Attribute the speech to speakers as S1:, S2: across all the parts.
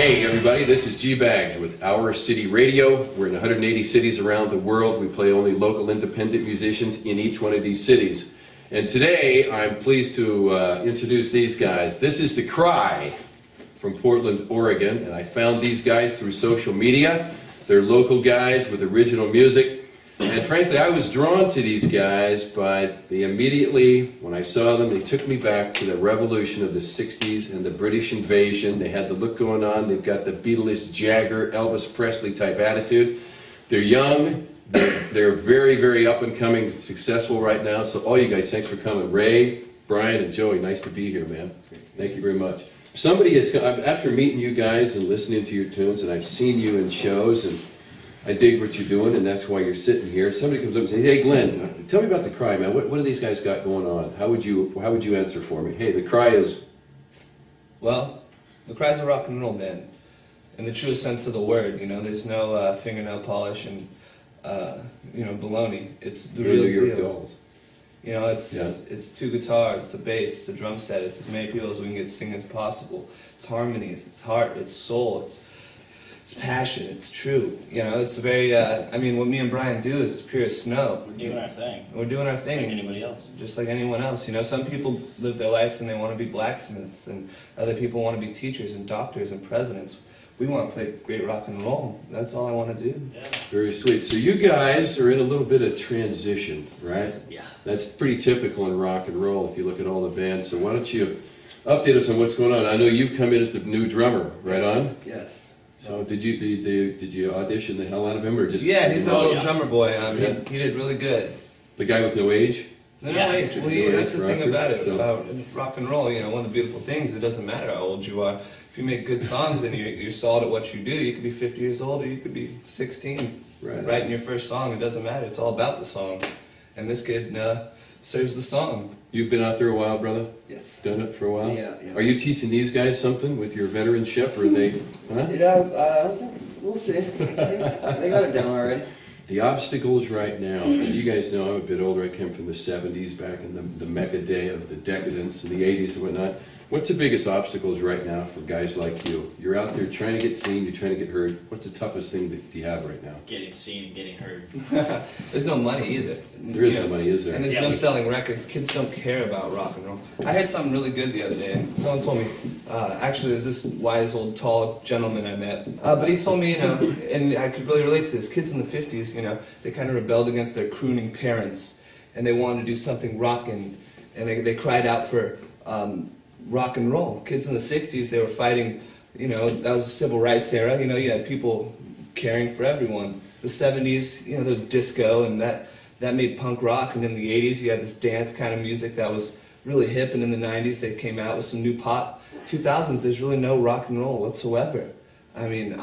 S1: Hey everybody, this is G-Bags with Our City Radio. We're in 180 cities around the world. We play only local independent musicians in each one of these cities. And today I'm pleased to introduce these guys. This is The Cry from Portland, Oregon, and I found these guys through social media. They're local guys with original music. And frankly, I was drawn to these guys, but they immediately, when I saw them, they took me back to the revolution of the 60s and the British invasion. They had the look going on. They've got the Beatles, Jagger, Elvis Presley type attitude. They're young. They're very, very up and coming, successful right now. So all you guys, thanks for coming. Ray, Brian, and Joey, nice to be here, man. Thank you very much. Somebody has, after meeting you guys and listening to your tunes, and I've seen you in shows, and I dig what you're doing, and that's why you're sitting here. Somebody comes up and says, "Hey, Glenn, tell me about The Cry, man. What do these guys got going on?" How would you answer for me? Hey, The Cry is...
S2: Well, The Cry's a rock and roll band, in the truest sense of the word. You know, there's no fingernail polish and baloney. It's the real deal.
S1: Dolls.
S2: You know, it's two guitars, it's a bass, it's a drum set. It's as many people as we can get singing as possible. It's harmonies, it's heart, it's soul, it's passion, it's true. You know, it's a very, what me and Brian do is pure as snow.
S3: We're doing our thing.
S2: We're doing our thing.
S3: Just like anybody else.
S2: Just like anyone else. You know, some people live their lives and they want to be blacksmiths, and other people want to be teachers and doctors and presidents. We want to play great rock and roll. That's all I want to do.
S3: Yeah.
S1: Very sweet. So you guys are in a little bit of transition, right?
S3: Yeah.
S1: That's pretty typical in rock and roll if you look at all the bands. So why don't you update us on what's going on? I know you've come in as the new drummer, right on?
S2: Yes.
S1: So did you audition the hell out of him, or just...
S2: Yeah, he's a little drummer boy. He did really good.
S1: The guy with no age?
S2: No age. Well, that's the thing about it, about rock and roll. You know, one of the beautiful things, it doesn't matter how old you are. If you make good songs and you're solid at what you do, you could be 50 years old or you could be 16.
S1: Right.
S2: Writing your first song, it doesn't matter. It's all about the song. And this kid serves the song.
S1: You've been out there a while, brother?
S4: Yes.
S1: Done it for a while?
S4: Yeah.
S1: Are you teaching these guys something with your veteranship, or are they... Huh?
S4: Yeah, we'll see. They got it down already.
S1: The obstacles right now, as you guys know, I'm a bit older. I came from the 70s, back in the mega day of the decadence, and the 80s and whatnot. What's the biggest obstacles right now for guys like you? You're out there trying to get seen, you're trying to get heard. What's the toughest thing that you have right now?
S3: Getting seen and getting heard.
S2: There's no money either.
S1: There is no money, is there?
S2: And there's no selling records. Kids don't care about rock and roll. I heard something really good the other day. And someone told me, actually, there was this wise old tall gentleman I met. But he told me, you know, and I could really relate to this. Kids in the 50s, you know, they kind of rebelled against their crooning parents, and they wanted to do something rockin', and they cried out for rock and roll. Kids in the 60s, they were fighting, you know, that was the civil rights era. You know, you had people caring for everyone. The 70s, you know, there was disco, and that made punk rock. And in the 80s, you had this dance kind of music that was really hip. And in the 90s, they came out with some new pop. 2000s, there's really no rock and roll whatsoever. I mean,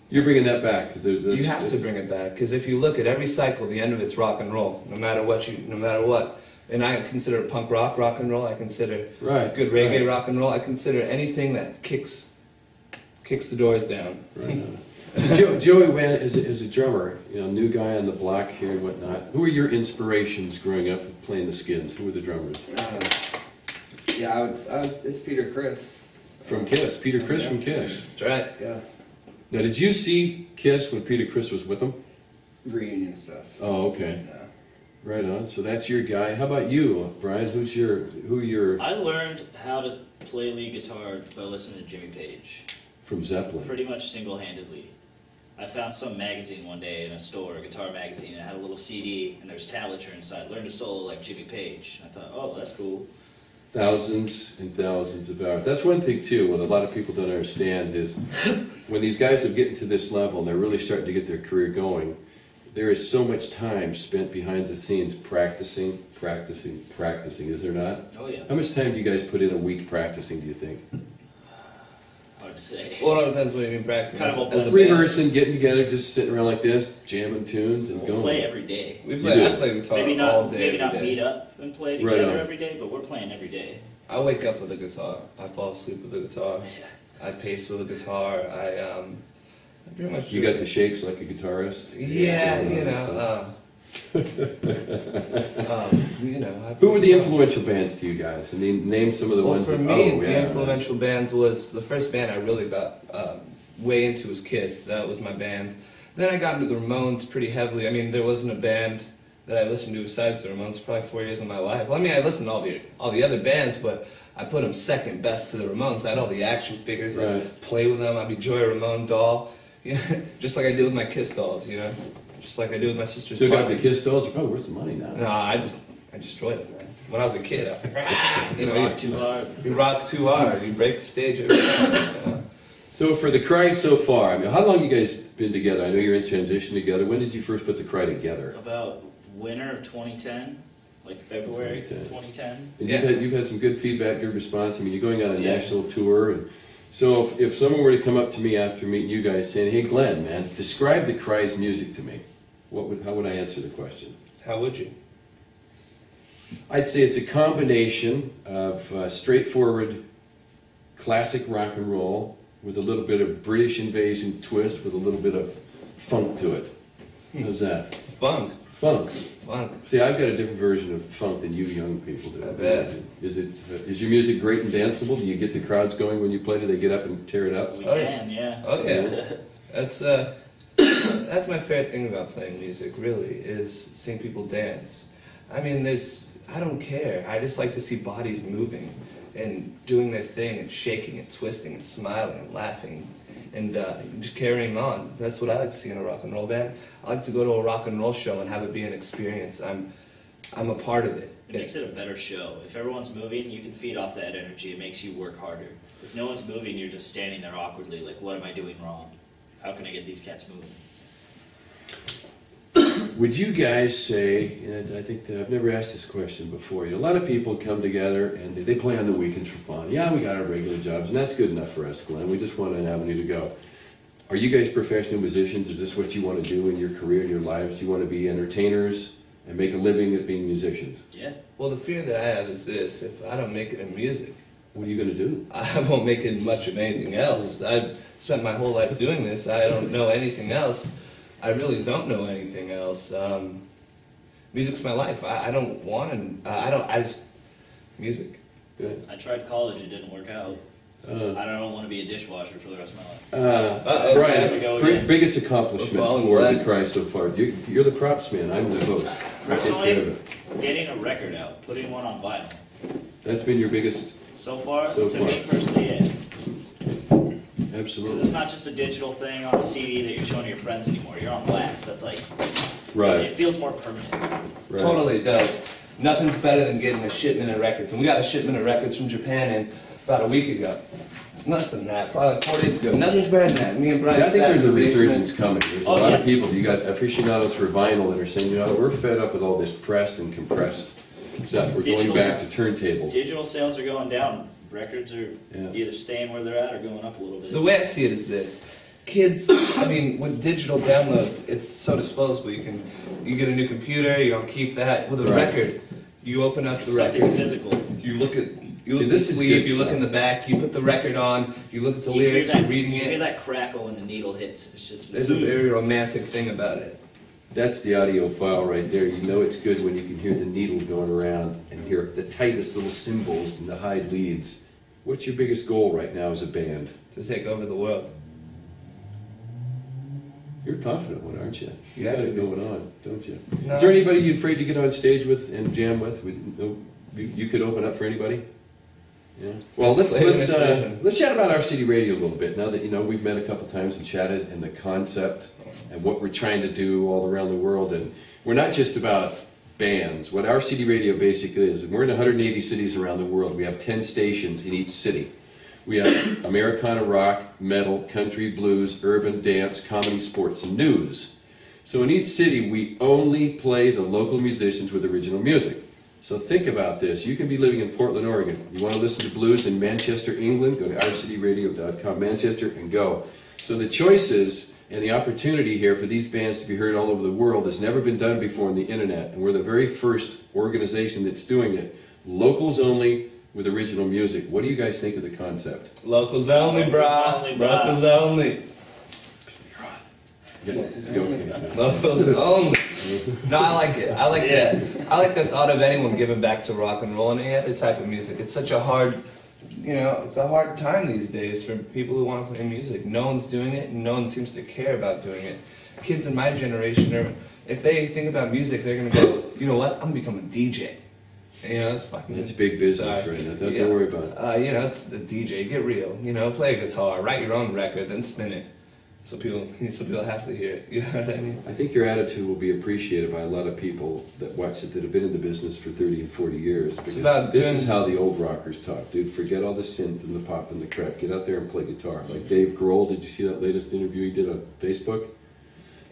S1: You're bringing that back.
S2: You have to bring it back, because if you look at every cycle, the end of it's rock and roll, no matter what. And I consider punk rock and roll. I consider good reggae rock and roll. I consider anything that kicks the doors down.
S1: Right. So Joey Van is a drummer, you know, new guy on the block here and whatnot. Who were your inspirations growing up playing the Skins? Who were the drummers?
S4: It's Peter Criss.
S1: From Kiss. Peter Criss from Kiss.
S2: That's right.
S4: Yeah.
S1: Now, did you see Kiss when Peter Criss was with them?
S4: Reunion stuff.
S1: Oh, okay.
S4: Yeah.
S1: Right on. So that's your guy. How about you, Brian? Who your...
S3: I learned how to play lead guitar by listening to Jimmy Page.
S1: From Zeppelin.
S3: Pretty much single-handedly. I found some magazine one day in a store, a guitar magazine, and it had a little CD, and there was tablature inside. Learn to solo like Jimmy Page. I thought, oh, that's cool.
S1: Thousands and thousands of hours. That's one thing, too, what a lot of people don't understand is when these guys are getting to this level and they're really starting to get their career going, there is so much time spent behind the scenes practicing, is there not?
S3: Oh, yeah.
S1: How much time do you guys put in a week practicing, do you think?
S3: Hard to say.
S2: Well, it all depends what you mean practicing.
S3: Kind of
S2: as a
S1: rehearsing, getting together, just sitting around like this, jamming tunes and going.
S3: We play every day.
S2: I play guitar all day.
S3: Maybe not
S2: every day.
S3: meet up and play together every day, but we're playing every day.
S2: I wake up with a guitar. I fall asleep with a guitar.
S3: Yeah.
S2: I pace with a guitar. I pretty much.
S1: You got the shakes like a guitarist?
S2: Yeah, you know.
S1: Who were the influential bands to you guys? I mean, name some of the ones.
S2: For me, the influential bands was the first band I really got way into was Kiss. That was my band. Then I got into the Ramones pretty heavily. I mean, there wasn't a band that I listened to besides the Ramones probably 4 years of my life. Well, I mean, I listened to all the other bands, but I put them second best to the Ramones. I had all the action figures.
S1: Right.
S2: I'd play with them. I'd be Joy Ramone doll, just like I did with my Kiss dolls, just like I did with my sister's.
S1: Still got the
S2: Barbies.
S1: Kiss dolls? They're probably worth some money now.
S2: No, I destroyed it, man. When I was a kid, I forgot.
S3: You rock too hard.
S2: You rock too hard. You break the stage every time.
S1: So for the Cry so far, I mean, how long you guys been together? I know you're in transition together. When did you first put the Cry together?
S3: About winter of 2010, like February 2010.
S1: And
S2: Yeah.
S1: you've had some good feedback, good response. I mean, you're going on a
S3: Yeah.
S1: national tour. And so if someone were to come up to me after meeting you guys saying, hey, Glenn, man, describe the Cry's music to me, how would I answer the question?
S2: How would you?
S1: I'd say it's a combination of straightforward classic rock and roll with a little bit of British invasion twist with a little bit of funk to it. How's that?
S2: Funk.
S1: Funk.
S2: Funk.
S1: See, I've got a different version of funk than you young people do.
S2: I bet.
S1: Is your music great and danceable? Do you get the crowds going when you play? Do they get up and tear it up?
S3: We
S2: Oh, yeah.
S3: can, yeah.
S2: Oh yeah. That's my favorite thing about playing music. Really, is seeing people dance. I mean, I don't care. I just like to see bodies moving and doing their thing and shaking and twisting and smiling and laughing and just carrying on. That's what I like to see in a rock and roll band. I like to go to a rock and roll show and have it be an experience. I'm a part of it.
S3: It makes it a better show. If everyone's moving, you can feed off that energy. It makes you work harder. If no one's moving, you're just standing there awkwardly, like, what am I doing wrong? How can I get these cats moving?
S1: Would you guys say, and I think that I've never asked this question before, a lot of people come together and they play on the weekends for fun. Yeah, we got our regular jobs, and that's good enough for us, Glenn. We just want an avenue to go. Are you guys professional musicians? Is this what you want to do in your career, in your lives? Do you want to be entertainers and make a living at being musicians?
S3: Yeah.
S2: Well, the fear that I have is this: if I don't make it in music,
S1: What are you going to do?
S2: I won't make it much of anything else. I've spent my whole life doing this. I don't know anything else. I really don't know anything else. Music's my life. I don't want to. I just music.
S1: Good.
S3: I tried college, it didn't work out.
S1: Uh,
S3: I don't want to be a dishwasher for the rest of my life.
S2: Uh-oh.
S3: There we go
S1: Brian,
S3: again.
S1: biggest accomplishment
S2: Well,
S1: for
S2: Glenn.
S1: the Cry so far. You're the props man. I'm the host. I take care of
S3: Personally,
S1: it.
S3: getting a record out, putting one on vinyl.
S1: That's been your biggest.
S3: So far,
S1: So
S3: to
S1: far.
S3: me personally, yeah. Because
S1: Absolutely.
S3: it's not just a digital thing on a CD that you're showing to your friends anymore. You're on wax. That's like, it
S1: Right.
S3: feels more permanent.
S1: Right.
S2: Totally does. Nothing's better than getting a shipment of records. And we got a shipment of records from Japan in about a week ago. Less than that, probably like 4 days ago. Nothing's better than that. Me and Brian
S1: I think
S2: sat
S1: there's a
S2: in the basement.
S1: resurgence coming. There's a
S3: Oh,
S1: lot
S3: yeah.
S1: of people. You got aficionados for vinyl that are saying, we're fed up with all this pressed and compressed stuff. We're going
S3: Digital-
S1: back to turntable.
S3: Digital sales are going down. Records are
S1: Yeah.
S3: either staying where they're at or going up a little bit.
S2: The way I see it is this. Kids, I mean, with digital downloads, it's so disposable. You get a new computer, you don't keep that. With a
S1: Right.
S2: record, you open up the
S3: It's something
S2: record,
S3: physical.
S2: you look at
S1: See,
S2: the
S1: this is
S2: sleeve,
S1: good
S2: you look
S1: stuff.
S2: in the back, you put the record on, you look at the
S3: You hear
S2: lyrics,
S3: that-
S2: you're reading
S3: You hear
S2: it.
S3: that crackle when the needle hits. It's just.
S2: There's a very romantic thing about it.
S1: That's the audio file right there. You know it's good when you can hear the needle going around and hear the tightest little cymbals and the high leads. What's your biggest goal right now as a band?
S2: To take over the world.
S1: You're a confident one, aren't you? You
S2: You have
S1: got
S2: to
S1: it
S2: be.
S1: going on, don't you?
S2: No.
S1: Is there anybody you're afraid to get on stage with and jam with? You could open up for anybody? Yeah. Well,
S2: Slaving is slaving.
S1: let's chat about our city radio a little bit. Now that we've met a couple times and chatted, and the concept and what we're trying to do all around the world, and we're not just about bands. What our city radio basically is, we're in 180 cities around the world. We have 10 stations in each city. We have Americana rock, metal, country, blues, urban, dance, comedy, sports, and news. So in each city, we only play the local musicians with original music. So think about this. You can be living in Portland, Oregon. You want to listen to blues in Manchester, England? Go to ourcityradio.com, Manchester, and go. So the choices and the opportunity here for these bands to be heard all over the world has never been done before on the internet. And we're the very first organization that's doing it. Locals only with original music. What do you guys think of the concept?
S2: Locals only, brah.
S3: Only, brah.
S2: Locals only.
S1: Yeah, it's okay.
S2: Locals only. No, I like it. I like the thought of anyone giving back to rock and roll and any other type of music. It's such a hard you know, it's a hard time these days for people who want to play music. No one's doing it, and no one seems to care about doing it. Kids in my generation are, if they think about music, they're gonna go, you know what? I'm gonna become a DJ. You know,
S1: it's big business right now. Don't worry about it.
S2: You know, it's the DJ. Get real. You know, play a guitar, write your own record, then spin it. So people have to hear it. You know what I mean?
S1: I think your attitude will be appreciated by a lot of people that watch it that have been in the business for 30 and 40 years.
S2: It's about
S1: this is how the old rockers talk, dude. Forget all the synth and the pop and the crap. Get out there and play guitar. Like Dave Grohl, did you see that latest interview he did on Facebook?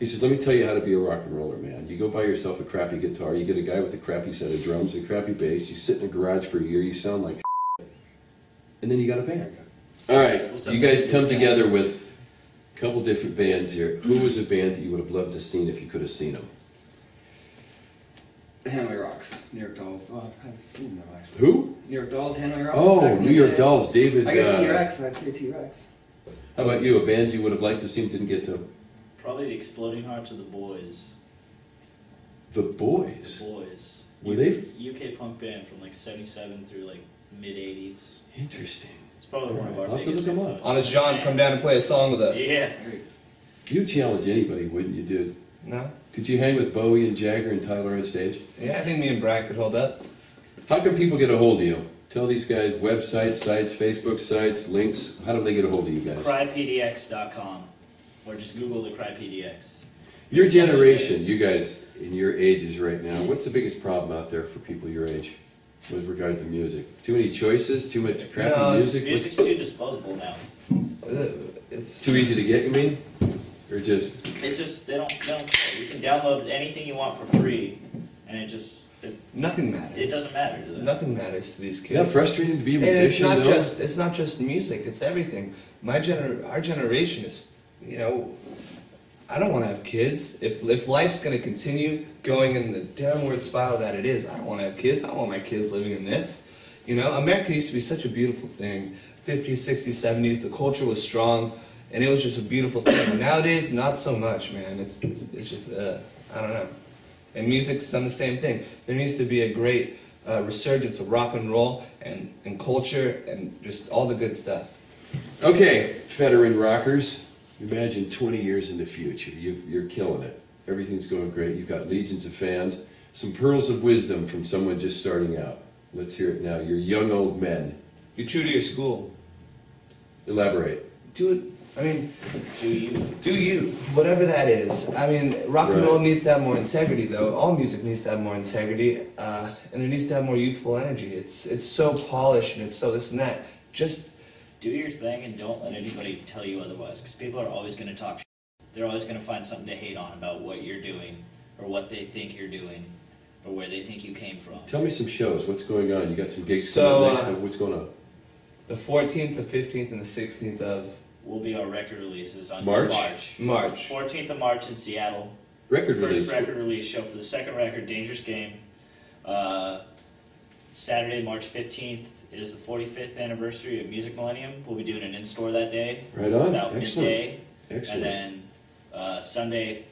S1: He says, let me tell you how to be a rock and roller, man. You go buy yourself a crappy guitar, you get a guy with a crappy set of drums and a crappy bass, you sit in a garage for a year, you sound like and then you got a band. All right, you guys come together with a couple different bands here. Who was a band that you would have loved to have seen if you could have seen them?
S4: Hanoi Rocks, New York Dolls. Oh, I've seen them actually.
S1: Who?
S4: New York Dolls, Hanoi Rocks.
S1: Oh, New York Dolls, David.
S4: I guess T-Rex, I'd say T-Rex.
S1: How about you, a band you would have liked to see didn't get to?
S3: Probably the Exploding Hearts of the Boys.
S1: The Boys?
S3: The Boys.
S1: Were they?
S3: UK punk band from like 77 through like mid-80s.
S1: Interesting.
S3: It's probably one of our
S1: I'll have to
S3: biggest
S1: look 'em up.
S3: influences.
S2: Honest John, come down and play a song with us.
S3: Yeah.
S1: You'd challenge anybody, wouldn't you, dude?
S2: No?
S1: Could you hang with Bowie and Jagger and Tyler on stage?
S2: Yeah, I think me and Brad could hold up.
S1: How can people get a hold of you? Tell these guys websites, sites, Facebook sites, links. How do they get a hold of you guys?
S3: CryPDX.com. Or just Google the CryPDX.
S1: Your generation, you guys in your ages right now, what's the biggest problem out there for people your age with regard to music? Too many choices? Too much crappy
S2: No,
S1: music?
S3: Music's too disposable now.
S2: It's
S1: Too easy to get, you mean? Or just...
S3: They don't care. You can download anything you want for free, and
S2: nothing matters.
S3: it doesn't matter to them.
S2: Nothing matters to these kids.
S1: Isn't that frustrating to be a
S2: And
S1: musician,
S2: it's not just music, it's everything. Our generation is, you know, I don't want to have kids. If life's going to continue going in the downward spiral that it is, I don't want to have kids. I don't want my kids living in this. You know, America used to be such a beautiful thing. 50s, 60s, 70s, the culture was strong, and it was just a beautiful thing. Nowadays, not so much, man. It's just, I don't know. And music's done the same thing. There needs to be a great resurgence of rock and roll and culture and just all the good stuff.
S1: Okay, veteran rockers, imagine 20 years in the future. You're killing it. Everything's going great. You've got legions of fans. Some pearls of wisdom from someone just starting out. Let's hear it now. You're young old men.
S2: You're true to your school.
S1: Elaborate.
S2: Do it. I mean,
S3: Do you?
S2: do you, whatever that is. I mean, rock and roll needs to have more integrity, though. All music needs to have more integrity, and there needs to have more youthful energy. It's so polished and it's so this and that. Just
S3: Do your thing and don't let anybody tell you otherwise, because people are always going to talk shit. They're always going to find something to hate on about what you're doing, or what they think you're doing, or where they think you came from.
S1: Tell me some shows. What's going on? You got some gigs
S2: So,
S1: coming up next time. What's going on?
S2: the 14th, the 15th, and the 16th of
S3: Will be our record releases on
S1: March?
S2: March.
S3: 14th of March in Seattle.
S1: Record
S3: First
S1: release.
S3: record release show for the second record, Dangerous Game. Saturday, March 15th is the 45th anniversary of Music Millennium. We'll be doing an in-store that day.
S1: Right on.
S3: About
S1: Excellent.
S3: midday.
S1: Excellent.
S3: And then Sunday,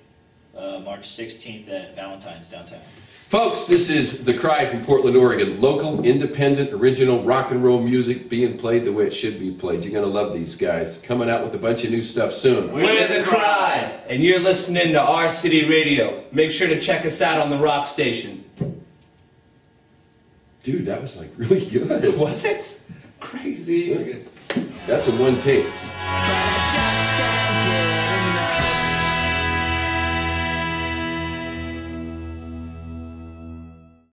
S3: March 16th at Valentine's downtown.
S1: Folks, this is The Cry from Portland, Oregon. Local, independent, original rock and roll music being played the way it should be played. You're going to love these guys. Coming out with a bunch of new stuff soon.
S2: We're The Cry, and you're listening to Our City Radio. Make sure to check us out on the rock station.
S1: Dude, that was like really good.
S2: Was it? Crazy.
S1: That's a one take.